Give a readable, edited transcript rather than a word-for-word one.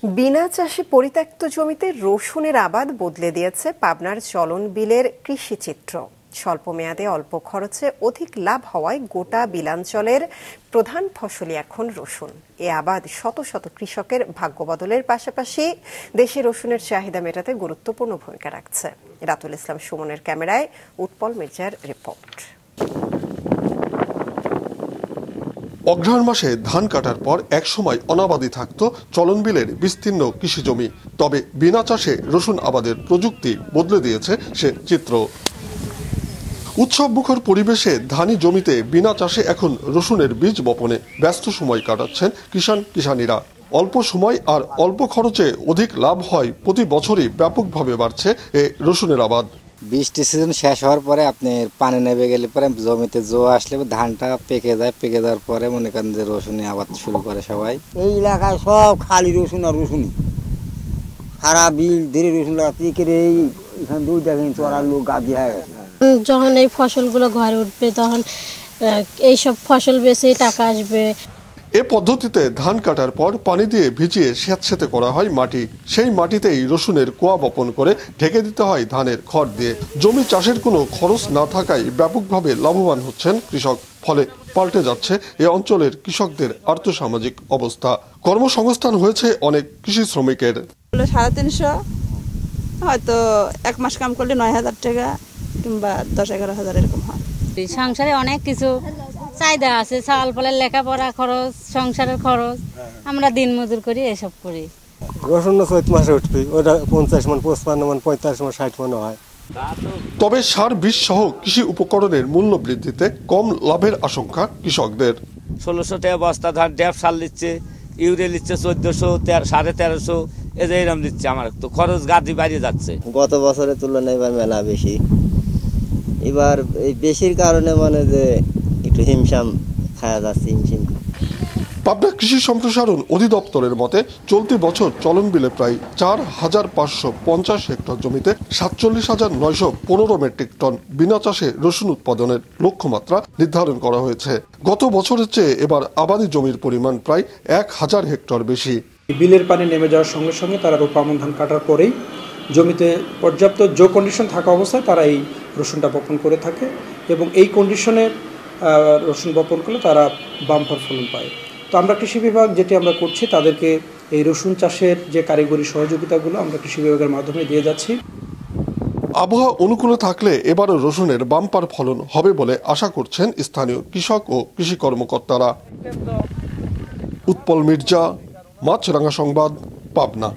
বিনা চাষে পরিত্যক্ত জমিতে রসুনের আবাদ বদলে দিয়েছে পাবনার চলন বিলের কৃষিচিত্র। স্বল্প মেয়াদে অল্প খরচে অধিক লাভ হওয়ায় গোটা বিলাঞ্চলের প্রধান ফসলই এখন রসুন। এ আবাদ শত শত কৃষকের ভাগ্য বদলের পাশাপাশি দেশে রসুনের চাহিদা মেটাতে গুরুত্বপূর্ণ ভূমিকা রাখছে। রাতুল ইসলাম সুমনের ক্যামেরায় উৎপল মির্জার রিপোর্ট। অগ্রহায়ণ মাসে ধান কাটার পর একসময় অনাবাদি থাকত চলন বিলের বিস্তীর্ণ কৃষি জমি। তবে বিনা চাষে রসুন আবাদের প্রযুক্তি বদলে দিয়েছে সে চিত্র। উৎসব মুখর পরিবেশে ধানি জমিতে বিনা চাষে এখন রসুনের বীজ বপনে ব্যস্ত সময় কাটাচ্ছেন কিষানীরা। অল্প সময় আর অল্প খরচে অধিক লাভ হয় প্রতি বছরই ব্যাপকভাবে বাড়ছে এই রসুনের আবাদ। বৃষ্টি সিজন শেষ হওয়ার পরে আপনার পানি নেমে গেলে পরে জমিতে জো আসলে ধানটা পেকে যায়, পেকে যাওয়ার পরে মনে করেন যে রসুনের আবাদ শুরু করে সবাই। এই এলাকায় সব খালি রসুন আর রসুনই, সারা বিল ধীরে রসুন পেকে এখানে দুই দেখেন চড়ার লোক গাদি হয়ে গেছে। যখন এই ফসলগুলো ঘরে উঠবে তখন এইসব ফসল বেচে টাকা আসবে। এ পদ্ধতিতে ধান কাটার পর পানি দিয়ে ভিজিয়ে স্যাঁতসেঁতে করা হয় মাটি। সেই মাটিতেই রসুনের কোয়া বপন করে ঢেকে দিতে হয় ধানের খড় দিয়ে। জমি চাষের কোনো খরচ না থাকায় ব্যাপকভাবে লাভবান হচ্ছেন কৃষক। ফলে পাল্টে যাচ্ছে এ অঞ্চলের কৃষকদের আর্থসামাজিক অবস্থা। কর্মসংস্থান হয়েছে অনেক কৃষি শ্রমিকের। 350 হয়তো এক মাস কাম করলে 9,000 টাকা কিংবা 10-11,000 এরকম হয়। সংসারে অনেক কিছু চাহিদা আছে, চাল ফলের লেখাপড়া খরচ, সংসারের খরচ, আমরা দিন মজুর করি, এসব করি। রসুন 4 মাসে উঠবে, ওটা 50 মণ, 55 মণ, 45 মণ, 60 মণ হয়। তবে সার বীজ সহ কৃষি উপকরণের মূল্য বৃদ্ধিতে কম লাভের আশঙ্কা কৃষকদের। 1600 টাকা বস্তা ধান ড্যাপ সার নিচ্ছে, ইউরিয়া নিচ্ছে 1400, 1350, এরকম দিচ্ছে। আমার তো খরচ গাদি বাড়িয়ে যাচ্ছে। গত বছরের তুলনায় এবার মেলা বেশি। এবার এই বেশির কারণে মানে যে একটু হিমশাম খাওয়া যাচ্ছে। পাবনা কৃষি সম্প্রসারণ অধিদপ্তরের মতে চলতি বছর চলন বিলে প্রায় 4,550 হেক্টর জমিতে 47,915 মেট্রিক টন বিনা চাষে রসুন উৎপাদনের লক্ষ্যমাত্রা নির্ধারণ করা হয়েছে। গত বছরের চেয়ে এবার আবাদি জমির পরিমাণ প্রায় 1,000 হেক্টর বেশি। বিলের পানি নেমে যাওয়ার সঙ্গে সঙ্গে তারা রোপা আমন ধান কাটার পরেই জমিতে পর্যাপ্ত জো কন্ডিশন থাকা অবস্থায় তারা এই রসুনটা বপন করে থাকে এবং এই কন্ডিশনে রসুন বপন করলে তারা বাম্পার ফলন পায়। তো আমরা কৃষি বিভাগ যেটি আমরা করছি, তাদেরকে এই রসুন চাষের যে কারিগরি সহযোগিতাগুলো আমরা কৃষি বিভাগের মাধ্যমে দিয়ে যাচ্ছি। আবহাওয়া অনুকূলে থাকলে এবারও রসুনের বাম্পার ফলন হবে বলে আশা করছেন স্থানীয় কৃষক ও কৃষি কর্মকর্তারা। উৎপল মির্জা, মাছরাঙা সংবাদ, পাবনা।